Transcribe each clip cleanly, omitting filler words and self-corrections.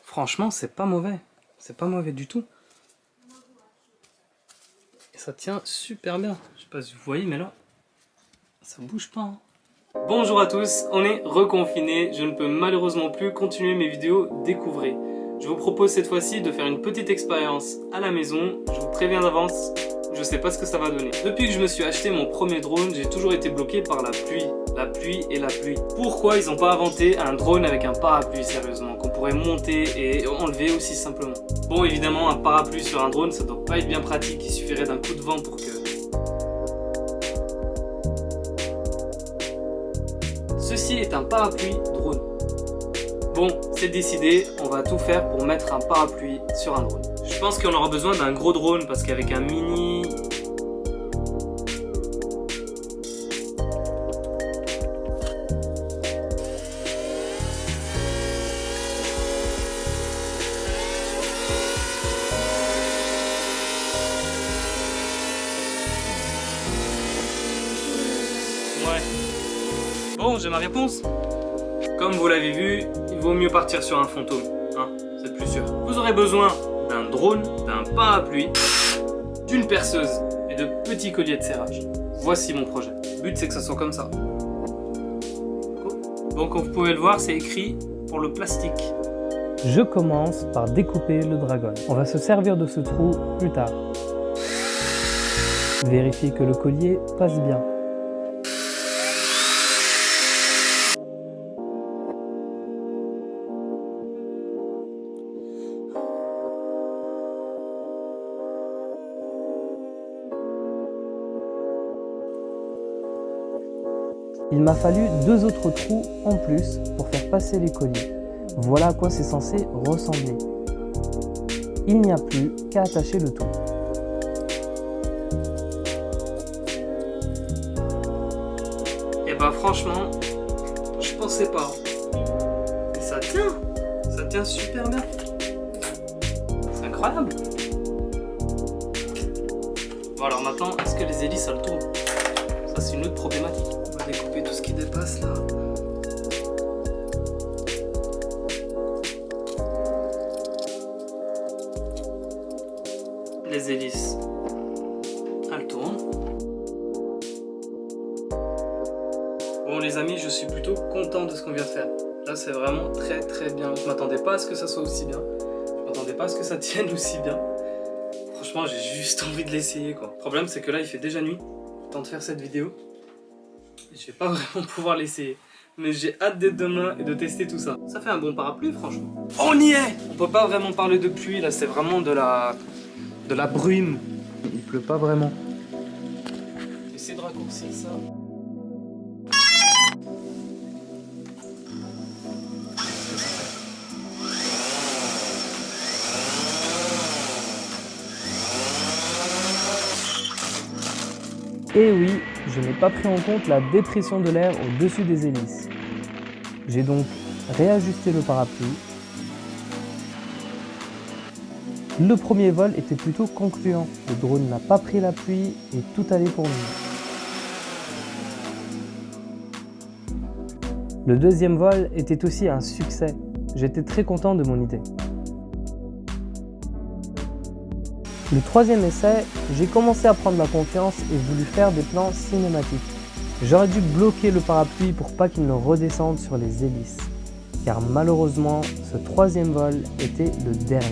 Franchement, c'est pas mauvais. C'est pas mauvais du tout. Et ça tient super bien. Je sais pas si vous voyez, mais là, ça bouge pas. Bonjour à tous, on est reconfinés. Je ne peux malheureusement plus continuer mes vidéos découvrez. Je vous propose cette fois-ci de faire une petite expérience à la maison. Je vous préviens d'avance, je sais pas ce que ça va donner. Depuis que je me suis acheté mon premier drone, j'ai toujours été bloqué par la pluie. La pluie et la pluie. Pourquoi ils n'ont pas inventé un drone avec un parapluie, sérieusement, qu'on pourrait monter et enlever aussi simplement? Bon, évidemment, un parapluie sur un drone, ça doit pas être bien pratique. Il suffirait d'un coup de vent pour que... Ceci est un parapluie drone. Bon, c'est décidé, on va tout faire pour mettre un parapluie sur un drone. Je pense qu'on aura besoin d'un gros drone parce qu'avec un mini... Ouais. Bon, j'ai ma réponse. Comme vous l'avez vu, il vaut mieux partir sur un fantôme, hein, c'est plus sûr. Vous aurez besoin d'un drone, d'un parapluie, d'une perceuse et de petits colliers de serrage. Voici mon projet. Le but, c'est que ça soit comme ça. Bon, comme vous pouvez le voir, c'est écrit pour le plastique. Je commence par découper le dragon. On va se servir de ce trou plus tard. Vérifiez que le collier passe bien. Il m'a fallu 2 autres trous en plus pour faire passer les colliers. Voilà à quoi c'est censé ressembler. Il n'y a plus qu'à attacher le tout. Et bah franchement, je pensais pas. Et ça tient super bien. C'est incroyable. Bon alors maintenant, est-ce que les hélices elles tournent? Ça c'est une autre problématique. On va découper tout ce qui dépasse là. Les hélices, elles tournent. Bon les amis, je suis plutôt content de ce qu'on vient de faire. Là c'est vraiment très très bien. Je m'attendais pas à ce que ça soit aussi bien. Je m'attendais pas à ce que ça tienne aussi bien. Franchement j'ai juste envie de l'essayer quoi. Le problème c'est que là il fait déjà nuit. Temps de faire cette vidéo. Je vais pas vraiment pouvoir l'essayer. Mais j'ai hâte d'être demain et de tester tout ça. Ça fait un bon parapluie franchement. On y est! On peut pas vraiment parler de pluie là, c'est vraiment de la brume. Il pleut pas vraiment. J'essaie de raccourcir ça. Et oui, je n'ai pas pris en compte la dépression de l'air au-dessus des hélices. J'ai donc réajusté le parapluie. Le premier vol était plutôt concluant. Le drone n'a pas pris la pluie et tout allait pour mieux. Le deuxième vol était aussi un succès. J'étais très content de mon idée. Le troisième essai, j'ai commencé à prendre ma confiance et voulu faire des plans cinématiques. J'aurais dû bloquer le parapluie pour pas qu'il ne redescende sur les hélices. Car malheureusement, ce troisième vol était le dernier.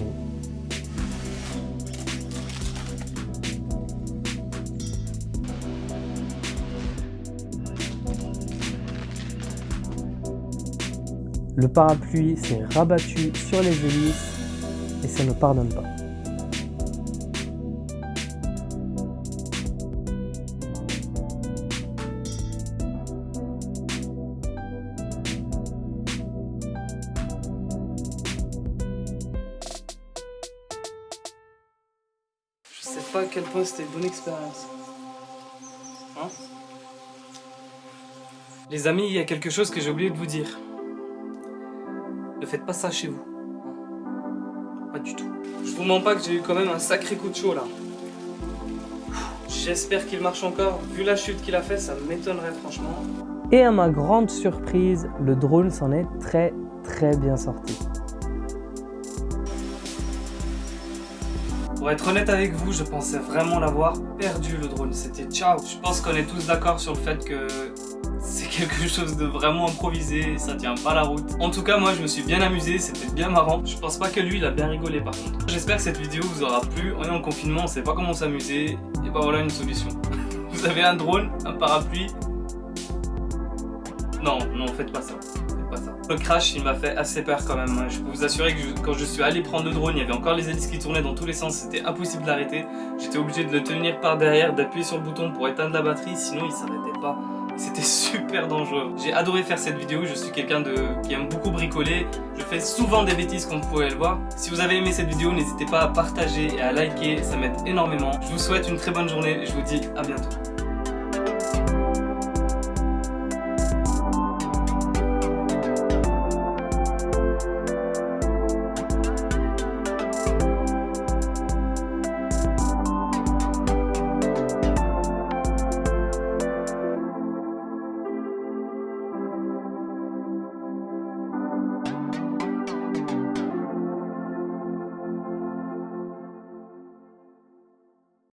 Le parapluie s'est rabattu sur les hélices et ça ne pardonne pas. Je sais pas à quel point c'était une bonne expérience. Hein? Les amis, il y a quelque chose que j'ai oublié de vous dire. Ne faites pas ça chez vous. Pas du tout. Je vous mens pas que j'ai eu quand même un sacré coup de chaud là. J'espère qu'il marche encore. Vu la chute qu'il a fait, ça m'étonnerait franchement. Et à ma grande surprise, le drone s'en est très bien sorti. Pour être honnête avec vous, je pensais vraiment l'avoir perdu le drone, c'était ciao. Je pense qu'on est tous d'accord sur le fait que c'est quelque chose de vraiment improvisé et ça tient pas la route. En tout cas, moi je me suis bien amusé, c'était bien marrant. Je pense pas que lui il a bien rigolé par contre. J'espère que cette vidéo vous aura plu. On est en confinement, on sait pas comment s'amuser. Et bah voilà une solution. Vous avez un drone, un parapluie. Non, faites pas ça. Le crash, il m'a fait assez peur quand même. Je peux vous assurer que quand je suis allé prendre le drone, il y avait encore les hélices qui tournaient dans tous les sens. C'était impossible d'arrêter. J'étais obligé de le tenir par derrière, d'appuyer sur le bouton pour éteindre la batterie, sinon il s'arrêtait pas. C'était super dangereux. J'ai adoré faire cette vidéo. Je suis quelqu'un qui aime beaucoup bricoler. Je fais souvent des bêtises comme vous pouvez le voir. Si vous avez aimé cette vidéo, n'hésitez pas à partager et à liker. Ça m'aide énormément. Je vous souhaite une très bonne journée et je vous dis à bientôt.